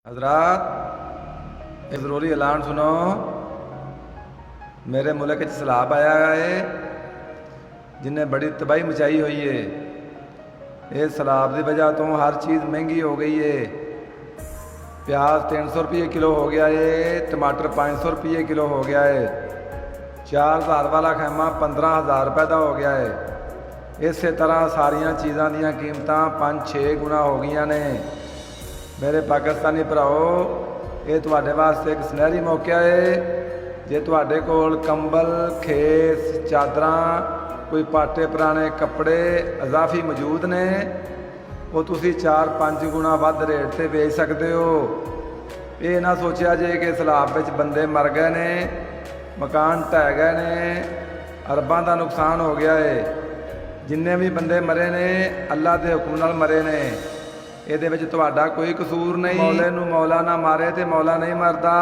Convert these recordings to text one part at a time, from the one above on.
हजरात ये ज़रूरी ऐलान सुनो। मेरे मुल्क च सैलाब आया है जिन्हें बड़ी तबाही मचाई हुई है। इस सैलाब की वजह तो हर चीज़ महंगी हो गई है। प्याज 300 रुपये किलो हो गया है, टमाटर 500 रुपये किलो हो गया है, 4000 वाला खैमा 15,000 रुपये का हो गया है। इस तरह सारिया चीज़ों दी कीमत 5-6 गुना हो गई ने। मेरे पाकिस्तानी भराओ, ये तुहाडे वास्ते एक सुनहरी मौका है। जे तुहाडे कोल कंबल, खेस, चादरां, कोई पाटे पुराने कपड़े अजाफी मौजूद ने, वो तुसी 4-5 गुना वध रेट से बेच सकते हो। ये ना सोचा जे कि सैलाब विच बंदे मर गए ने, मकान ढह गए ने, अरबां का नुकसान हो गया है। जिन्ने भी बंदे मरे ने अल्लाह के हुक्म नाल मरे ने। ये कोई कसूर नहीं। मौले नूं मौला ना मारे तो मौला नहीं मरदा।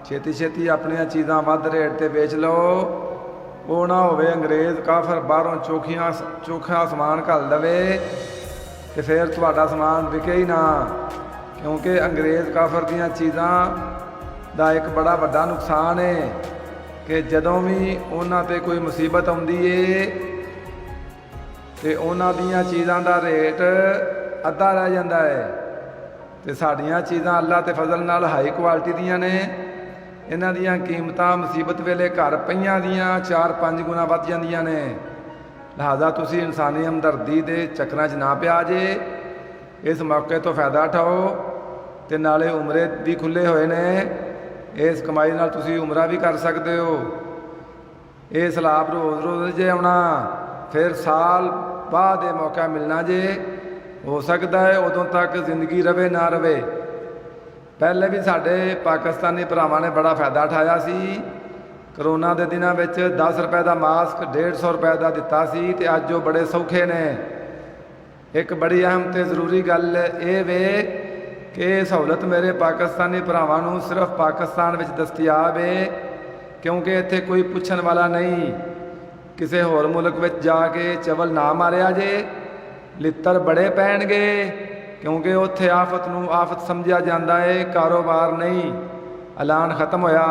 छेती छेती अपनिया चीज़ां वध रेट से बेच लो। वो ना होवे अंग्रेज़ काफर बाहरों चोखा समान घल दवे तो फिर तुहाडा समान विके ही ना। क्योंकि अंग्रेज़ काफर दियां चीज़ां दा एक बड़ा वड्डा नुकसान है कि जदों भी उन्हां ते कोई मुसीबत आउंदी है तो उन्हां दियां चीज़ां दा रेट अद्धा रह जाता है। तो साड़ियाँ चीज़ां अल्लाह के फजल नाल हाई क्वालिटी दियां ने। इन्हां दियां कीमतां मुसीबत वेले घर पईयां दियां 4-5 गुना वध जांदियां ने। लिहाजा तुसी इंसानी हमदर्दी के चक्करां च ना पिया जे। इस मौके तो फायदा उठाओ तो नाले उमरे भी खुले हुए ने। इस कमाई नाल तुसी उमरा भी कर सकते हो। ये सैलाब रोज़ रोज़ जे आउणा, फिर साल बाद मौका मिलना जे। हो सकता है उदों तक जिंदगी रवे ना रवे। पहले भी साढ़े पाकिस्तानी भरावां ने बड़ा फायदा उठाया सी। करोना के दिनों में 10 रुपए का मास्क 150 रुपए का दिता सी ते अज वो बड़े सौखे ने। एक बड़ी अहम तो जरूरी गल ये वे कि सहूलत मेरे पाकिस्तानी भरावां नूं सिर्फ पाकिस्तान में दस्तियाब है, क्योंकि इत्थे कोई पुछण वाला नहीं। किसी होर मुल्क में जाके चवल ना मारिया जे, लित्तर बड़े पैणगे, क्योंकि उत्थे आफत नूं आफत समझिया जाता है, कारोबार नहीं। ऐलान खत्म होया।